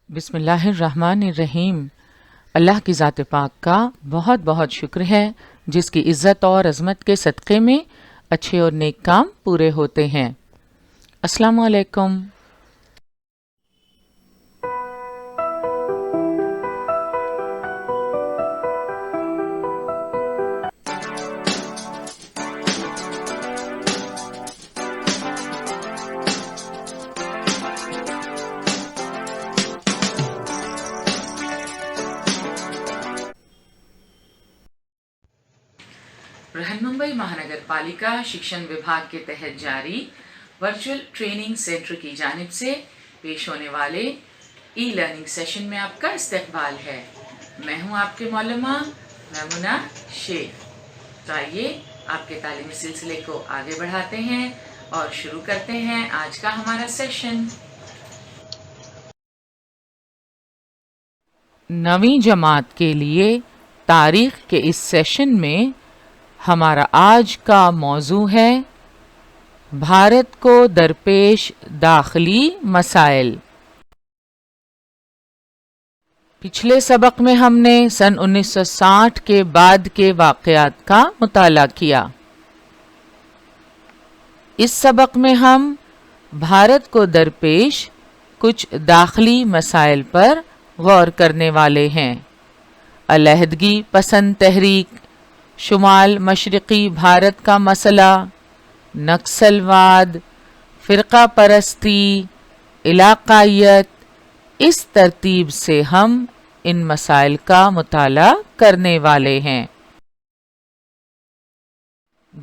बिस्मिल्लाहिर्रहमानिर्रहीम। अल्लाह की ज़ात पाक का बहुत बहुत शुक्र है जिसकी इज़्ज़त और अज़मत के सदक़े में अच्छे और नेक काम पूरे होते हैं। अस्सलामु अलैकुम। बृहन्मुंबई महानगर पालिका शिक्षण विभाग के तहत जारी वर्चुअल ट्रेनिंग सेंटर की जानिब से पेश होने वाले ई लर्निंग सेशन में आपका इस्तकबाल है। मैं हूं आपके मौलमा मैमुना शेख। तो आइए आपके तालीमी सिलसिले को आगे बढ़ाते हैं और शुरू करते हैं आज का हमारा सेशन। नवीं जमात के लिए तारीख के इस सेशन में हमारा आज का मौजू है भारत को दरपेश दाखिली मसाइल। पिछले सबक में हमने सन 1960 के बाद के वाक़यात का मुताला किया। इस सबक में हम भारत को दरपेश कुछ दाखिली मसाइल पर गौर करने वाले हैं। अलहदगी पसंद तहरीक, शुमाल मशरक़ी भारत का मसला, नक्सलवाद, फ़िरक़ा परस्ती, इलाक़ायत, इस तरतीब से हम इन मसाइल का मुताला करने वाले हैं।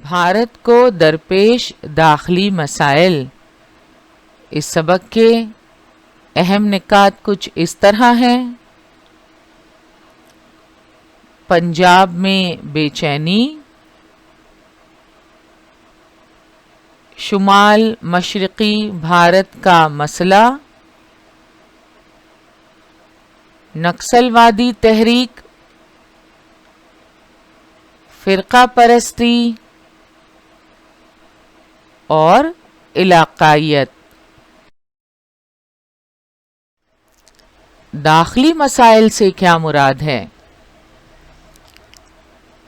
भारत को दरपेश दाखिली मसाइल, इस सबक के अहम निकात कुछ इस तरह हैं। पंजाब में बेचैनी, शुमाल मशरक़ी भारत का मसला, नक्सलवादी तहरीक, फ़िरक़ा परस्ती और इलाक़ायत। दाखिली मसाइल से क्या मुराद है?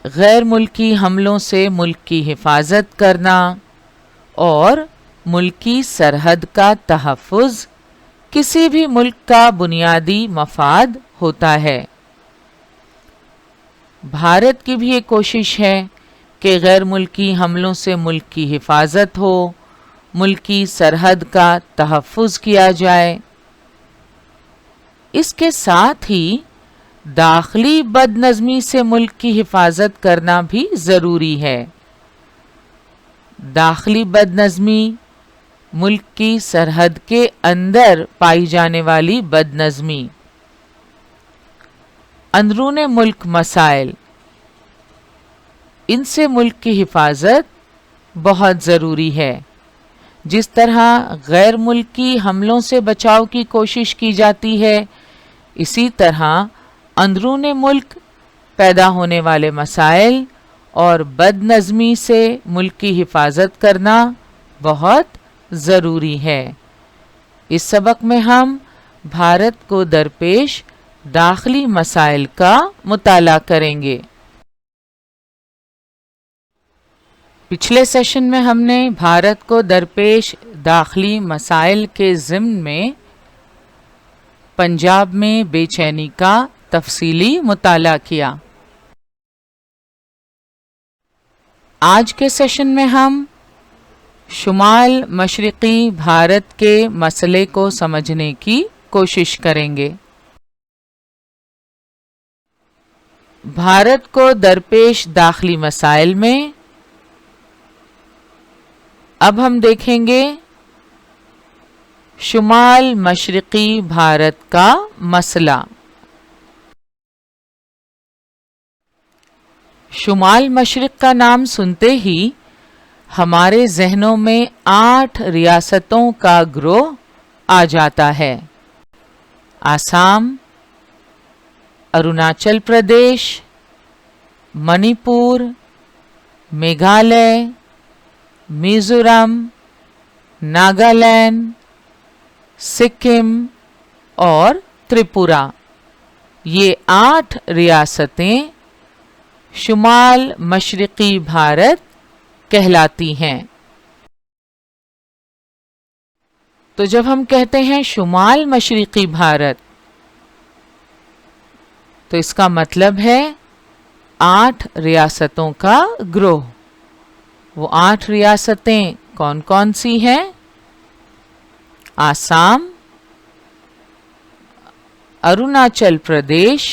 गैर मुल्की हमलों से मुल्क की हिफाजत करना और मुल्की सरहद का तहफ़्फ़ुज़ किसी भी मुल्क का बुनियादी मफाद होता है। भारत की भी एक कोशिश है कि गैर मुल्की हमलों से मुल्क की हिफाजत हो, मुल्की सरहद का तहफ़्फ़ुज़ किया जाए। इसके साथ ही दाखिली बदनज़मी से मुल्क की हिफाजत करना भी ज़रूरी है। दाखिली बदनज़मी मुल्क की सरहद के अंदर पाई जाने वाली बदनज़मी। अंदरूने मुल्क मसाइल, इनसे मुल्क की हिफाजत बहुत ज़रूरी है। जिस तरह गैर मुल्की हमलों से बचाव की कोशिश की जाती है, इसी तरह अंदरूने मुल्क पैदा होने वाले मसाइल और बदनज़मी से मुल्क की हिफाजत करना बहुत ज़रूरी है। इस सबक में हम भारत को दरपेश दाखिली मसाइल का मुताला करेंगे। पिछले सेशन में हमने भारत को दरपेश दाखिली मसाइल के ज़िम्न में पंजाब में बेचैनी का तफसीली मुताला किया। आज के सेशन में हम शुमाल मशरक़ी भारत के मसले को समझने की कोशिश करेंगे। भारत को दरपेश दाखिली मसाइल में अब हम देखेंगे शुमाल मशरक़ी भारत का मसला। शुमाल मशरिक़ का नाम सुनते ही हमारे जहनों में 8 रियासतों का ग्रोह आ जाता है। आसाम, अरुणाचल प्रदेश, मणिपुर, मेघालय, मिज़ोरम, नागालैंड, सिक्किम और त्रिपुरा। ये 8 रियासतें शुमाल मशरिकी भारत कहलाती हैं। तो जब हम कहते हैं शुमाल मशरिकी भारत, तो इसका मतलब है 8 रियासतों का ग्रोह। वो 8 रियासतें कौन कौन सी हैं? आसाम, अरुणाचल प्रदेश,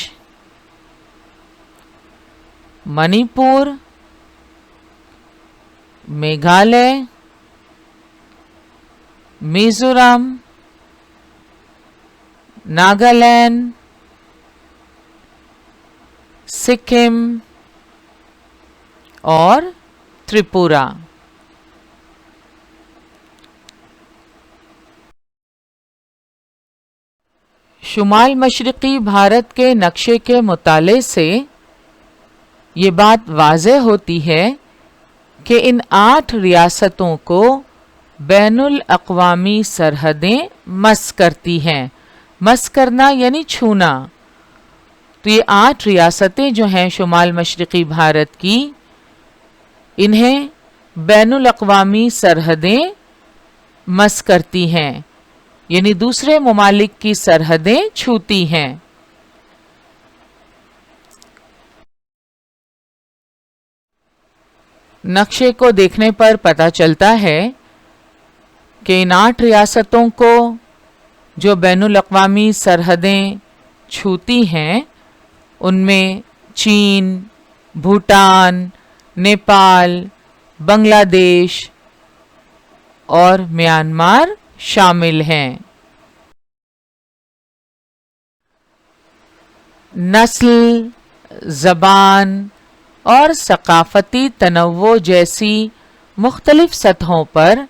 मणिपुर, मेघालय, मिजोरम, नागालैंड, सिक्किम और त्रिपुरा। शुमाल मशरिकी भारत के नक्शे के मुताले से ये बात वाज़ेह होती है कि इन 8 रियासतों को बैनुल अक़वामी सरहदें मस करती हैं। मस करना यानी छूना। तो ये 8 रियासतें जो हैं शुमाल मशरिकी भारत की, इन्हें बैनुल अक़वामी सरहदें मस करती हैं, यानी दूसरे ममालिक की सरहदें छूती हैं। नक्शे को देखने पर पता चलता है कि इन 8 रियासतों को जो बैनुल अक़वामी सरहदें छूती हैं, उनमें चीन, भूटान, नेपाल, बांग्लादेश और म्यांमार शामिल हैं। नस्ल, ज़बान और सकाफ़ती तनव्वुर जैसी मुख्तलिफ सतहों पर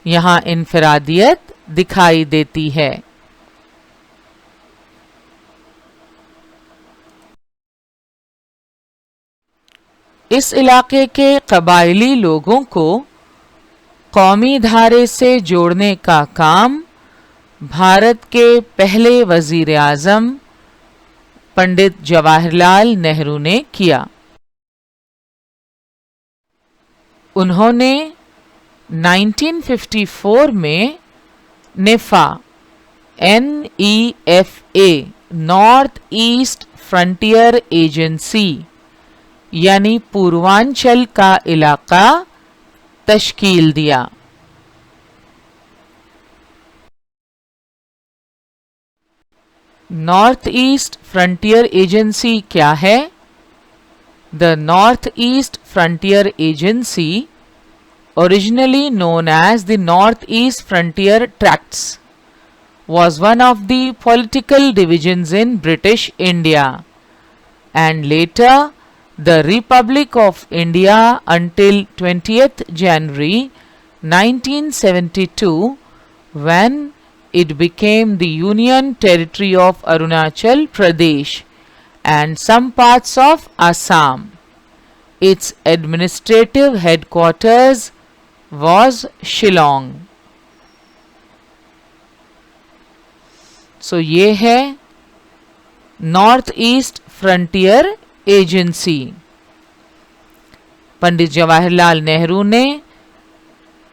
यहाँ इनफरादियत दिखाई देती है। इस इलाके के कबायली लोगों को कौमी धारे से जोड़ने का काम भारत के पहले वज़ीर आज़म पंडित जवाहरलाल नेहरू ने किया। उन्होंने 1954 में नेफा NEFA north east frontier agency यानी पूर्वांचल का इलाका तश्कील दिया। नॉर्थ ईस्ट फ्रंटियर एजेंसी क्या है? The north east frontier agency, originally known as the North East Frontier Tracts, was one of the political divisions in British India and later the Republic of India until 20th January 1972, when it became the Union Territory of Arunachal Pradesh and some parts of Assam. Its administrative headquarters was Shillong. So ये है north east frontier agency. Pandit Jawaharlal Nehru ने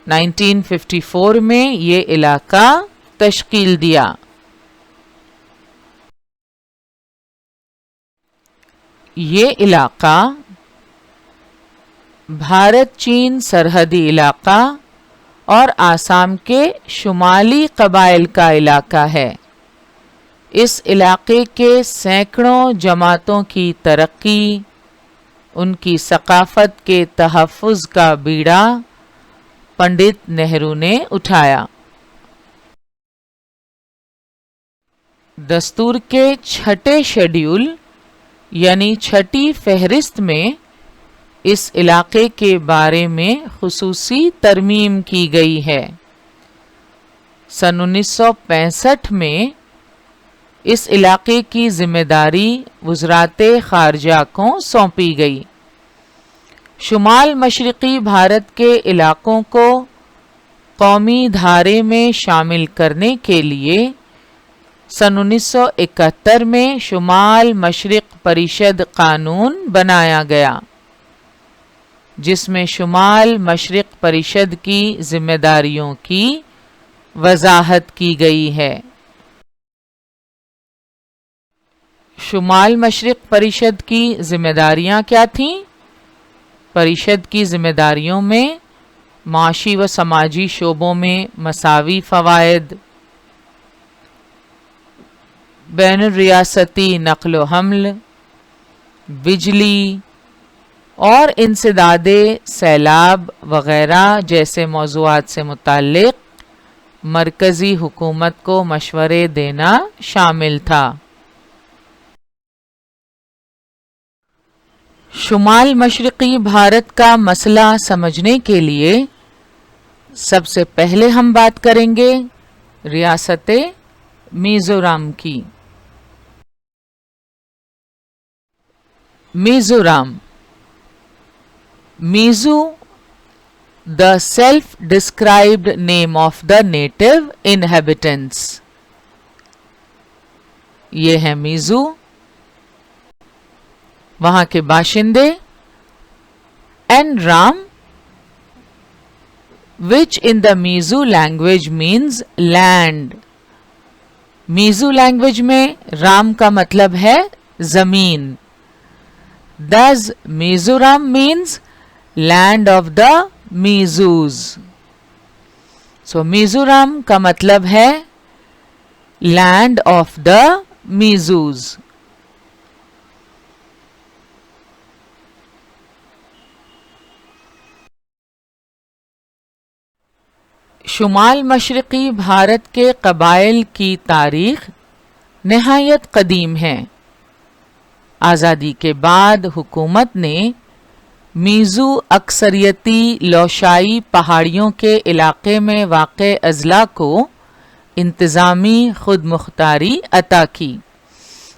1954 में ये इलाका तश्कील दिया। ये इलाका भारत चीन सरहदी इलाका और आसाम के शुमाली कबाइल का इलाका है। इस इलाके के सैकड़ों जमातों की तरक्की, उनकी सकाफत के तहफ़्फ़ुज़ का बीड़ा पंडित नेहरू ने उठाया। दस्तूर के 6ठे शेड्यूल यानी 6ठी फहरिस्त में इस इलाके के बारे में खुसूसी तरमीम की गई है। सन 1965 में इस इलाके की जिम्मेदारी वज़राते ख़ारजा को सौंपी गई। शुमाल मशरिकी भारत के इलाकों को कौमी धारे में शामिल करने के लिए सन 1971 में शुमाल मशरिक परिषद कानून बनाया गया, जिसमें शुमाल मशरिक परिषद की जिम्मेदारियों की वजाहत की गई है। शुमाल मशरिक परिषद की जिम्मेदारियां क्या थीं? परिषद की जिम्मेदारियों में माशी व समाजी शोबों में मसावी फ़वायद, बैन रियासती नक़्ल हमल, बिजली और इंसदादे सैलाब वग़ैरह जैसे मौज़ूआत से मुताल्लिक़ मरकज़ी हुकूमत को मशवरे देना शामिल था। शुमाल मशरिकी भारत का मसला समझने के लिए सबसे पहले हम बात करेंगे रियासत मिज़ोरम की। Mizoram, Mizo, the self-described name of the native inhabitants। ये है मीज़ो, वहां के बाशिंदे, and Ram, which in the Mizo language means land। Mizo language में राम का मतलब है जमीन। Thus Mizoram means land of the Mizos। So Mizoram का मतलब है land of the Mizos। शुमाल मशरिकी Bharat के कबाइल की तारीख नहायत कदीम है। आज़ादी के बाद हुकूमत ने मीज़ो अक्सरियती लोशाई पहाड़ियों के इलाके में वाक़े अज़ला को इंतज़ामी खुद मुख्तारी अता की।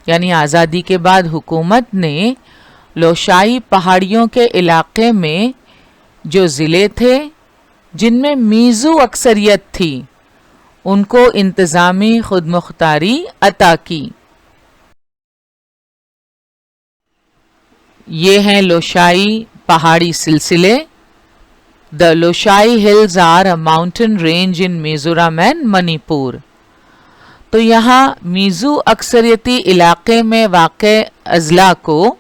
यानी आज़ादी के बाद हुकूमत ने लोशाई पहाड़ियों के इलाके में जो ज़िले थे जिनमें मीज़ो अक्सरियत थी, उनको इंतज़ामी खुद मुख्तारी अता की। ये हैं लोशाई पहाड़ी सिलसिले। The Lushai hills are a mountain range in Mizoram and Manipur. तो यहाँ मीज़ो अक्सरियती इलाके में वाक़े अज़ला को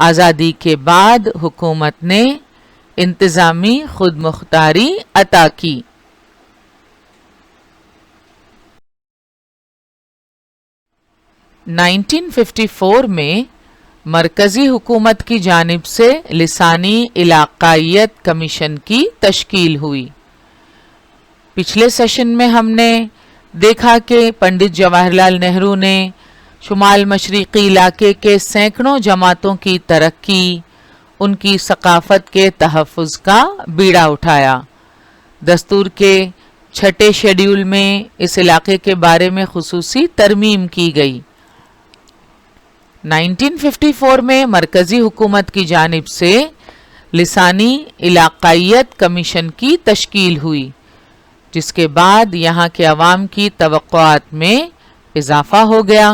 आज़ादी के बाद हुकूमत ने इंतज़ामी खुद मुख्तारी अता की। नाइनटीन 1954 में मरकज़ी हुकूमत की जानिब से लिसानी इलाक़ाइयत कमीशन की तश्कील हुई। पिछले सेशन में हमने देखा कि पंडित जवाहरलाल नेहरू ने शुमाल मशरिकी इलाके के सैकड़ों जमातों की तरक्की, उनकी सकाफ़त के तहफ़्फ़ुज़ का बीड़ा उठाया। दस्तूर के छठे शेड्यूल में इस इलाके के बारे में खुसूसी तरमीम की गई। 1954 में मरकज़ी हुकूमत की जानिब से लिसानी इलाक़ाइयत कमीशन की तश्कील हुई, जिसके बाद यहाँ के अवाम की तवक्कुआत में इजाफ़ा हो गया।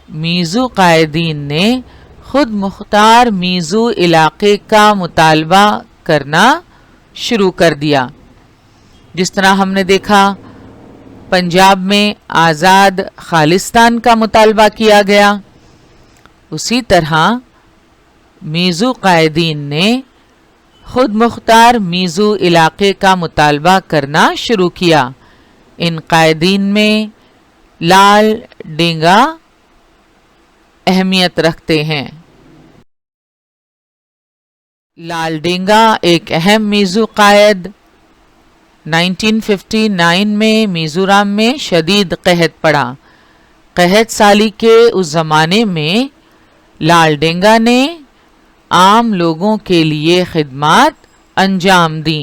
मीज़ो कायदीन ने खुद मुख्तार मीज़ो इलाके का मुतालबा करना शुरू कर दिया। जिस तरह हमने देखा पंजाब में आज़ाद खालिस्तान का मुतालबा किया गया, उसी तरह मीज़ो कायदीन ने खुद मुख्तार मीज़ो इलाके का मुतालबा करना शुरू किया। इन कायदीन में लाल डेंगा अहमियत रखते हैं। लाल डेंगा एक अहम मीज़ो कायद। 1959 में मिज़ोरम में शदीद कहत पड़ा। कहत साली के उस ज़माने में लाल डेंगा ने आम लोगों के लिए खिदमात अंजाम दी।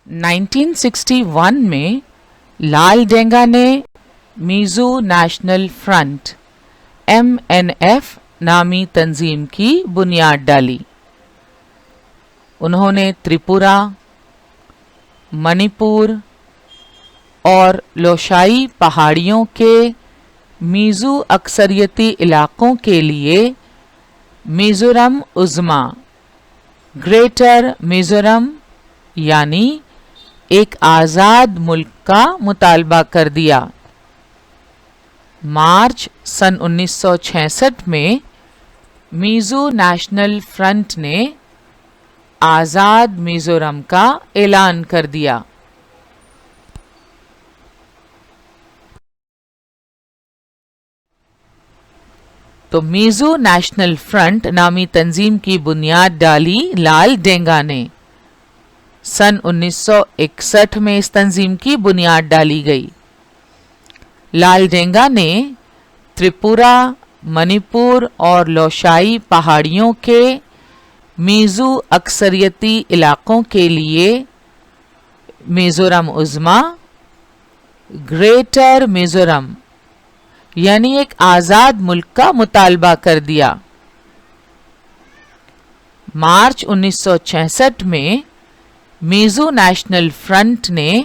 1961 में लाल डेंगा ने मीज़ो नेशनल फ्रंट MNF नामी तंजीम की बुनियाद डाली। उन्होंने त्रिपुरा, मणिपुर, اور لوشائی پہاڑیوں کے میزو اکثریتی علاقوں کے لیے میزورم عظمیٰ گریٹر میزورم یعنی ایک آزاد ملک کا مطالبہ کر دیا۔ مارچ سن 1966 میں میزو نیشنل فرنٹ نے آزاد میزورم کا اعلان کر دیا۔ تو میزو نیشنل فرنٹ نامی تنظیم کی بنیاد ڈالی لال ڈینگا نے۔ سن 1961 میں اس تنظیم کی بنیاد ڈالی گئی۔ لال ڈینگا نے تریپورہ، منی پور اور لوشائی پہاڑیوں کے میزو اکثریتی علاقوں کے لیے میزورم عظمیٰ گریٹر میزورم یعنی ایک آزاد ملک کا مطالبہ کر دیا۔ مارچ 1966 میں میزو نیشنل فرنٹ نے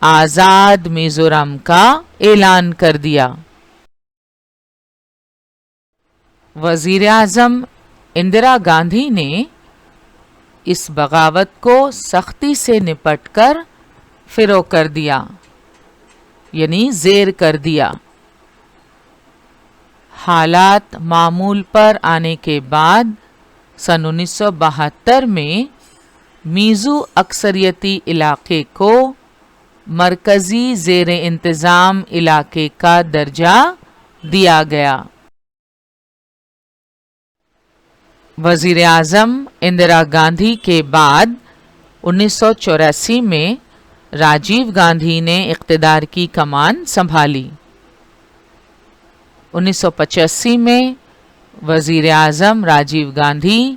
آزاد میزورم کا اعلان کر دیا۔ وزیر اعظم اندرا گاندھی نے اس بغاوت کو سختی سے نپٹ کر فروغ کر دیا، یعنی زیر کر دیا۔ حالات معمول پر آنے کے بعد سن 1972 میں میزو اکثریتی علاقے کو مرکزی زیر انتظام علاقے کا درجہ دیا گیا۔ وزیر اعظم اندرا گاندھی کے بعد 1984 میں راجیو گاندھی نے اقتدار کی کمان سنبھالی۔ 1985 میں وزیر اعظم راجیو گاندھی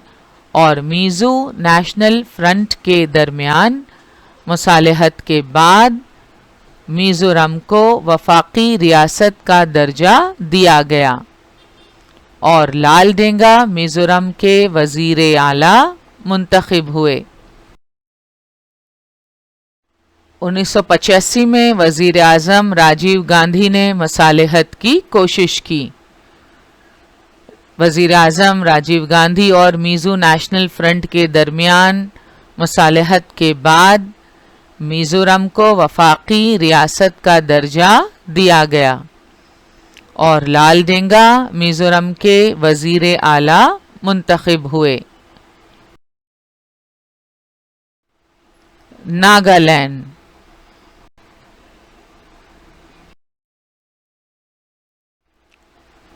اور میزو نیشنل فرنٹ کے درمیان مصالحت کے بعد میزورم کو وفاقی ریاست کا درجہ دیا گیا اور لال ڈینگا میزورم کے وزیر اعلیٰ منتخب ہوئے۔ 1985 میں وزیر اعظم راجیو گاندھی نے مصالحت کی کوشش کی۔ وزیر اعظم راجیو گاندھی اور میزو نیشنل فرنٹ کے درمیان مصالحت کے بعد میزورم کو وفاقی ریاست کا درجہ دیا گیا اور لال ڈینگا میزورم کے وزیر اعلیٰ منتخب ہوئے۔ ناگالینڈ۔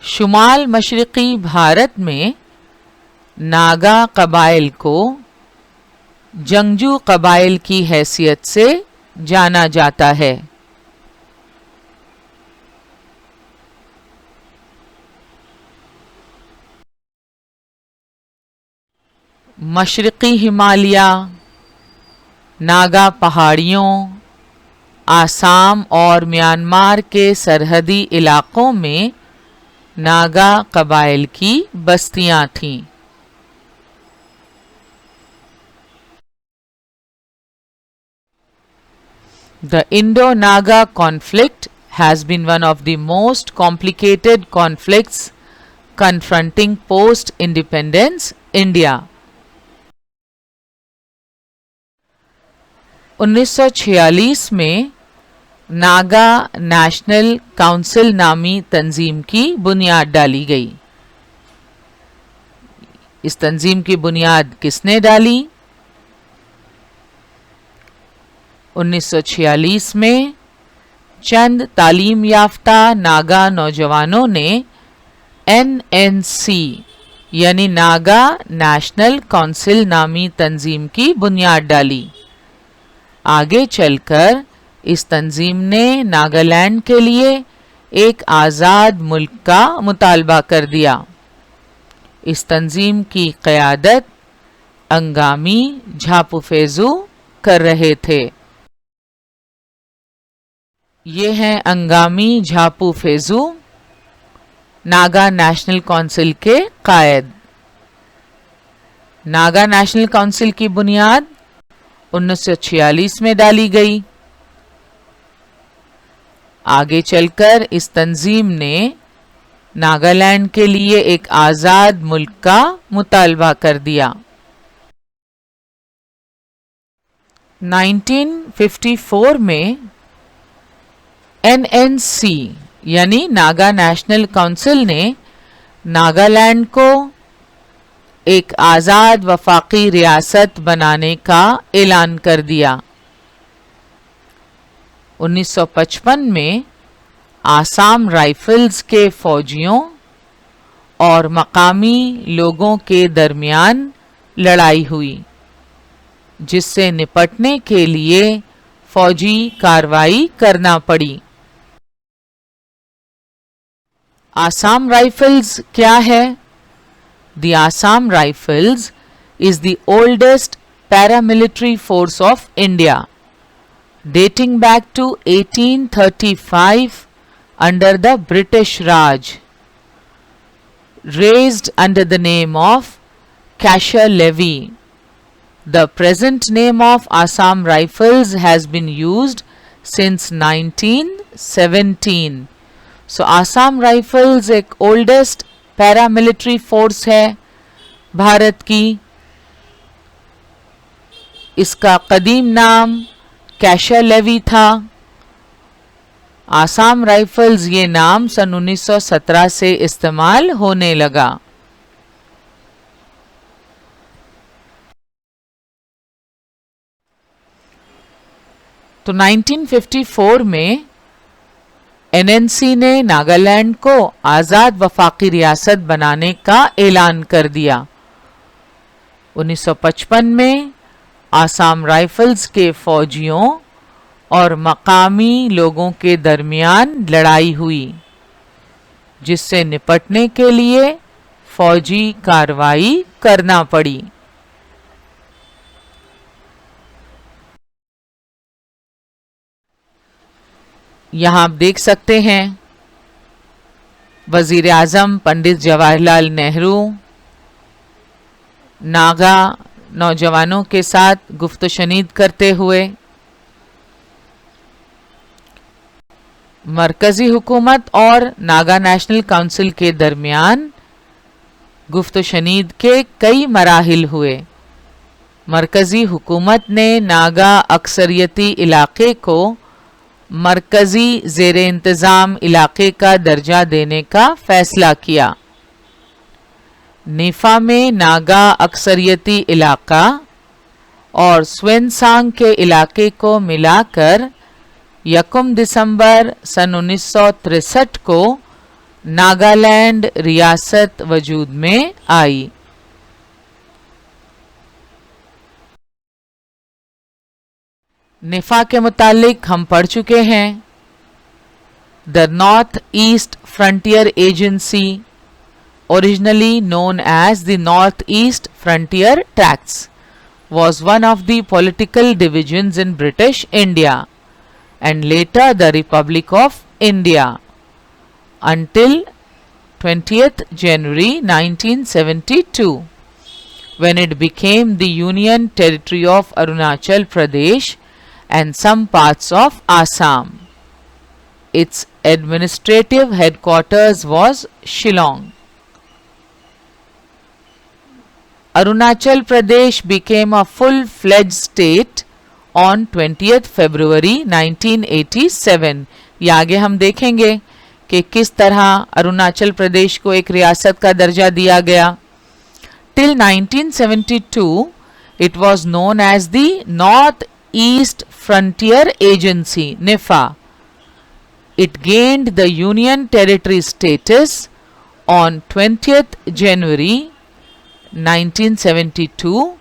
شمال مشرقی بھارت میں ناگا قبائل کو جنگجو قبائل کی حیثیت سے جانا جاتا ہے۔ مشرقی ہمالیہ، ناگا پہاڑیوں، آسام اور میانمار کے سرحدی علاقوں میں ناگا قبائل کی بستیاں تھیں۔ The Indo-Naga conflict has been one of the most complicated conflicts confronting post-independence India. 1946 میں ناگا نیشنل کونسل نامی تنظیم کی بنیاد ڈالی گئی۔ اس تنظیم کی بنیاد کس نے ڈالی؟ 1946 میں چند تعلیم یافتہ ناگا نوجوانوں نے NNC یعنی ناگا نیشنل کونسل نامی تنظیم کی بنیاد ڈالی۔ آگے چل کر اس تنظیم نے ناگالینڈ کے لیے ایک آزاد ملک کا مطالبہ کر دیا۔ اس تنظیم کی قیادت انگامی جھاپو فیزو کر رہے تھے۔ یہ ہیں انگامی جھاپو فیزو، ناگا نیشنل کونسل کے قائد۔ ناگا نیشنل کونسل کی بنیاد 1946 میں ڈالی گئی۔ आगे चलकर इस तंजीम ने नागालैंड के लिए एक आज़ाद मुल्क का मुतालबा कर दिया। 1954 में NNC यानी नागा नेशनल काउंसिल ने नागालैंड को एक आज़ाद वफाकी रियासत बनाने का ऐलान कर दिया। 1955 में आसाम राइफल्स के फौजियों और मकामी लोगों के दरमियान लड़ाई हुई, जिससे निपटने के लिए फौजी कार्रवाई करना पड़ी। आसाम राइफल्स क्या है? The Assam Rifles is the oldest paramilitary force of India, dating back to 1835 under the British Raj, raised under the name of Kasher Levy. The present name of Assam Rifles has been used since 1917. So Assam Rifles एक oldest paramilitary force है भारत की। इसका कदीम नाम कैशर levy था। Assam rifles ये नाम सन 1917 से इस्तेमाल होने लगा। तो 1954 में एनएनसी ने नागालैंड को आज़ाद वफाकी रियासत बनाने का ऐलान कर दिया। 1955 में आसाम राइफल्स के फौजियों और मकामी लोगों के दरमियान लड़ाई हुई, जिससे निपटने के लिए फौजी कार्रवाई करना पड़ी। यहाँ आप देख सकते हैं वजीर आज़म पंडित जवाहरलाल नेहरू नागा नौजवानों के साथ गुफ्तशनीद करते हुए मरकजी हुकूमत और नागा नेशनल काउंसिल के दरमियान गुफ्तशनीद के कई मराहिल हुए। मरकजी हुकूमत ने नागा अक्सरियती इलाके को मरकजी ज़ेरे इंतज़ाम इलाके का दर्जा देने का फैसला किया। नेफा में नागा अक्सरियती इलाका और स्वेनसांग के इलाके को मिलाकर 1 दिसंबर सन 1963 को नागालैंड रियासत वजूद में आई। नेफा के मुतालिक हम पढ़ चुके हैं। The north east frontier agency, originally known as the North East Frontier Tracts, was one of the political divisions in British India and later the Republic of India until 20th January 1972, when it became the Union Territory of Arunachal Pradesh and some parts of Assam. Its administrative headquarters was Shillong. Arunachal Pradesh became a full-fledged state on 20th February 1987. ये आगे हम देखेंगे कि किस तरह अरुणाचल प्रदेश को एक रियासत का दर्जा दिया गया। Till 1972, it was known as the North East Frontier Agency, NIFA. It gained the Union Territory status on 20th January 1972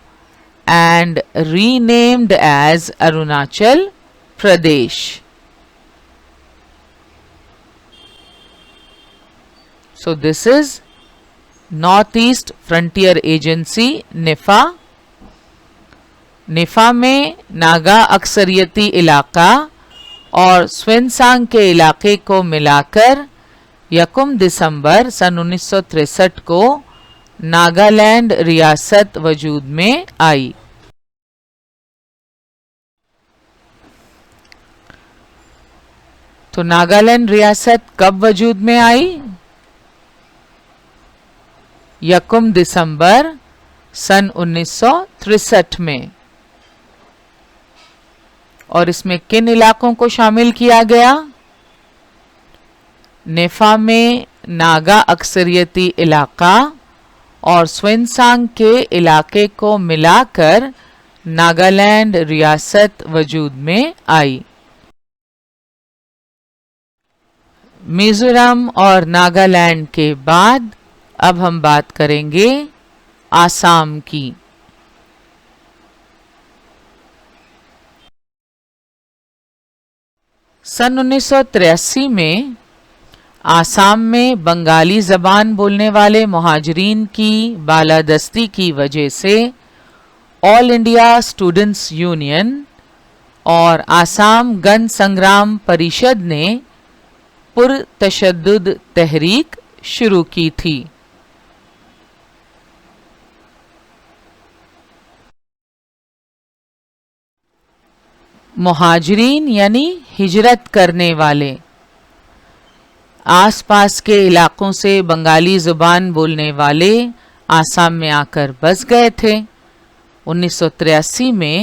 and renamed as Arunachal Pradesh. So this is Northeast Frontier Agency NIFA. निफा में नागा अक्सरियती इलाका और स्वेनसांग के इलाके को मिलाकर 1 दिसंबर सन 1963 को नागालैंड रियासत वजूद में आई। تو ناگالینڈ ریاست کب وجود میں آئی؟ 1 دسمبر سن 1963 میں. اور اس میں کن علاقوں کو شامل کیا گیا؟ نیفا میں ناگا اکثریتی علاقہ اور سوینسانگ کے علاقے کو ملا کر ناگالینڈ ریاست وجود میں آئی. میزورم اور ناگالینڈ کے بعد اب ہم بات کریں گے آسام کی. سن 1983 میں آسام میں بنگالی زبان بولنے والے مہاجرین کی بالادستی کی وجہ سے آل انڈیا اسٹوڈنٹس یونین اور آسام گن سنگرام پریشد نے پرتشدد تحریک شروع کی تھی. مہاجرین یعنی ہجرت کرنے والے آس پاس کے علاقوں سے بنگالی زبان بولنے والے آسام میں آ کر بس گئے تھے. 1983 میں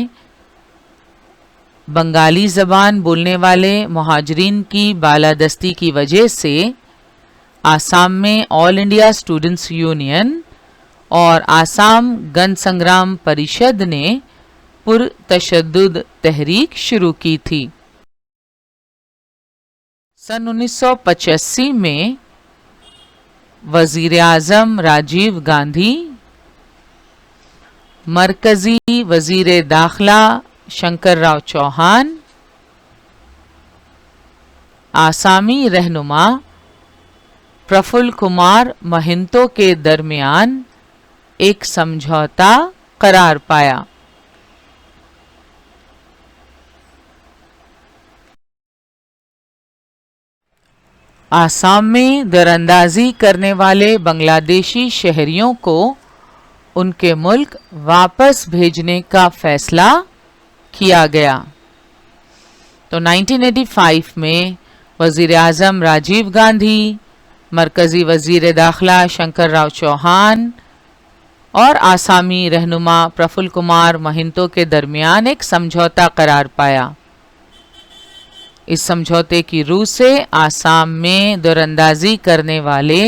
بنگالی زبان بولنے والے مہاجرین کی بالادستی کی وجہ سے آسام میں آل انڈیا اسٹوڈنٹس یونین اور آسام گن سنگرام پریشد نے پرتشدد تحریک شروع کی تھی. سن 1985 میں وزیر اعظم راجیو گاندھی، مرکزی وزیر داخلہ شنکر راؤ چوہان، آسامی رہنما پرفل کمار مہنتو کے درمیان ایک سمجھوتا قرار پایا. آسام میں دراندازی کرنے والے بنگلہ دیشی شہریوں کو ان کے ملک واپس بھیجنے کا فیصلہ کیا گیا. تو 1985 میں وزیر اعظم راجیو گاندھی، مرکزی وزیر داخلہ شنکر راؤ چوہان اور آسامی رہنما پرفل کمار مہنتو کے درمیان ایک سمجھوتا قرار پایا. اس سمجھوتے کی روح سے آسام میں دوراندازی کرنے والے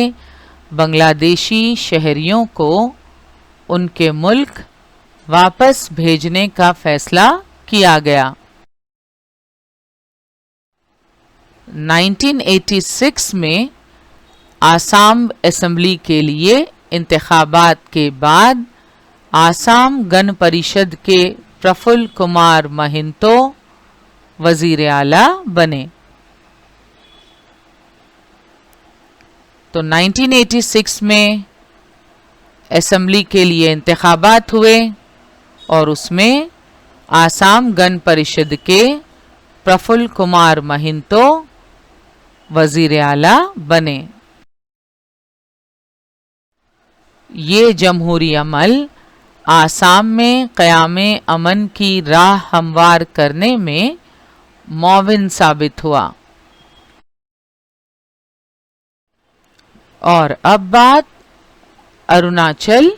بنگلہ دیشی شہریوں کو ان کے ملک واپس بھیجنے کا فیصلہ کیا گیا. 1986 میں آسام اسمبلی کے لیے انتخابات کے بعد آسام گن پریشد کے پرفل کمار مہنتو وزیر اعلیٰ بنے. تو 1986 میں اسمبلی کے لیے انتخابات ہوئے اور اس میں آسام گن پریشد کے پرفل کمار مہنتو وزیر اعلیٰ بنے. یہ جمہوری عمل آسام میں قیام امن کی راہ ہموار کرنے میں معاون ثابت ہوا. اور اب بات اروناچل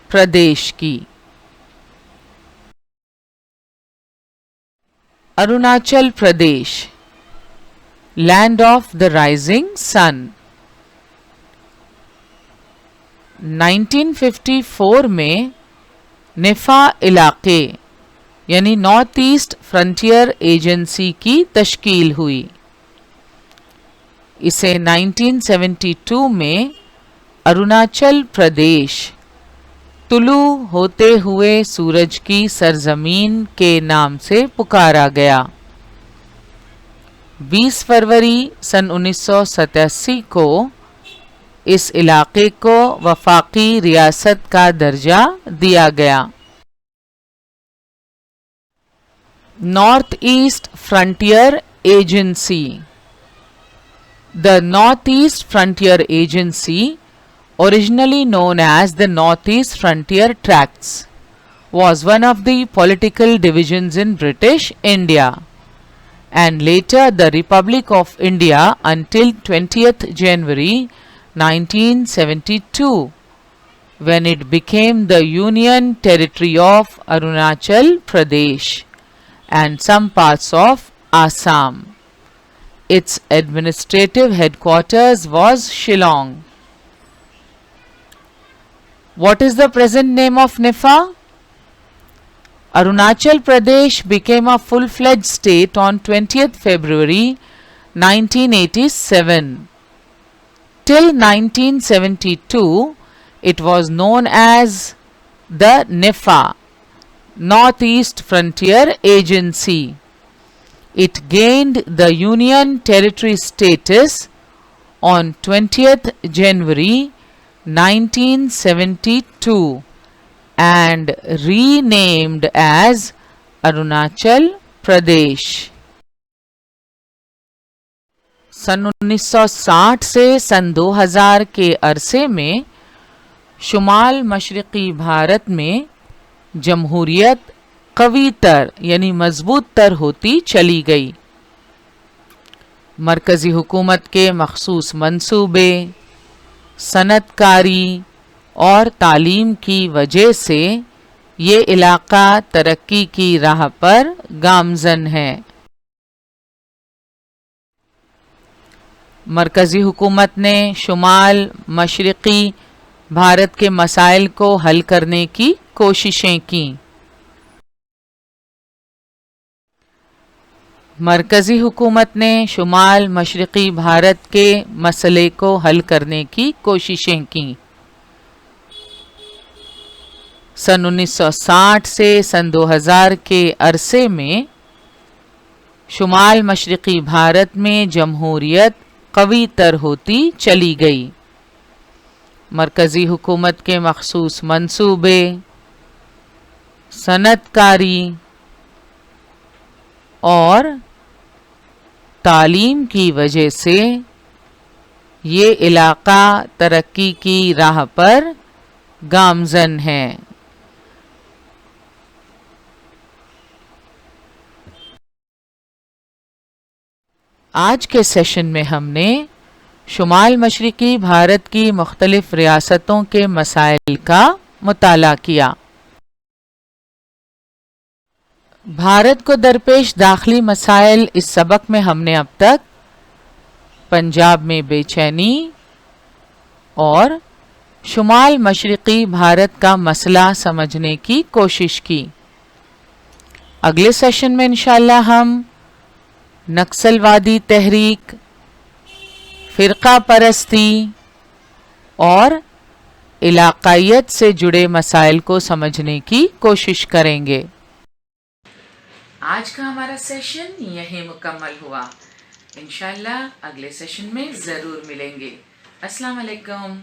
پردیش کی. Arunachal Pradesh, land of the rising sun. 1954 میں نیفا علاقے یعنی نارتھ ایسٹ فرنٹیئر ایجنسی کی تشکیل ہوئی. اسے 1972 میں اروناچل پردیش طلوع ہوتے ہوئے سورج کی سرزمین کے نام سے پکارا گیا. 20 فروری سن 1987 کو اس علاقے کو وفاقی ریاست کا درجہ دیا گیا. North east frontier agency. The North East Frontier Agency, originally known as the North East Frontier Tracts, was one of the political divisions in British India and later the Republic of India until 20th January 1972, when it became the Union Territory of Arunachal Pradesh and some parts of Assam. Its administrative headquarters was Shillong. What is the present name of NIFA? Arunachal Pradesh became a full-fledged state on 20th February 1987. Till 1972, it was known as the NIFA, Northeast Frontier Agency. It gained the Union Territory status on 20th January 1972 and renamed as Arunachal Pradesh. सन 1960 से सन 2000 के अरसे में शुमाल मशरक़ी भारत में जमहूरियत कवी तर यानी मजबूत तर होती चली गई। मरकज़ी हुकूमत के मखसूस मंसूबे, सनतकारी और तालीम की वजह से ये इलाका तरक्की की राह पर गामज़न है। मरकज़ी हुकूमत ने शुमाल मशरक़ी भारत के मसाइल को हल करने की कोशिशें की। मरकज़ी हुकूमत ने शुमाल मशरक़ी भारत के मसले को हल करने की कोशिशें की। सन 1960 से सन 2000 के अरसे में शुमाल मशरक़ी भारत में जमहूरियत कवी तर होती चली गई। मरकज़ी हुकूमत के मखसूस मंसूबे, सनतकारी और तालीम की वजह से ये इलाका तरक्की की राह पर गामज़न है। आज के सेशन में हमने शुमाल मशरक़ी भारत की मुख्तलिफ रियासतों के मसाइल का मुताला किया। भारत को दरपेश दाखिली मसाइल इस सबक में हमने अब तक पंजाब में बेचैनी और शुमाल मशरक़ी भारत का मसला समझने की कोशिश की। अगले सेशन में इंशाअल्लाह हम नक्सलवादी तहरीक, फ़िरक़ा परस्ती और इलाक़ायत से जुड़े मसाइल को समझने की कोशिश करेंगे। आज का हमारा सेशन यहीं मुकम्मल हुआ। इंशाअल्लाह अगले सेशन में ज़रूर मिलेंगे। अस्सलाम वालेकुम।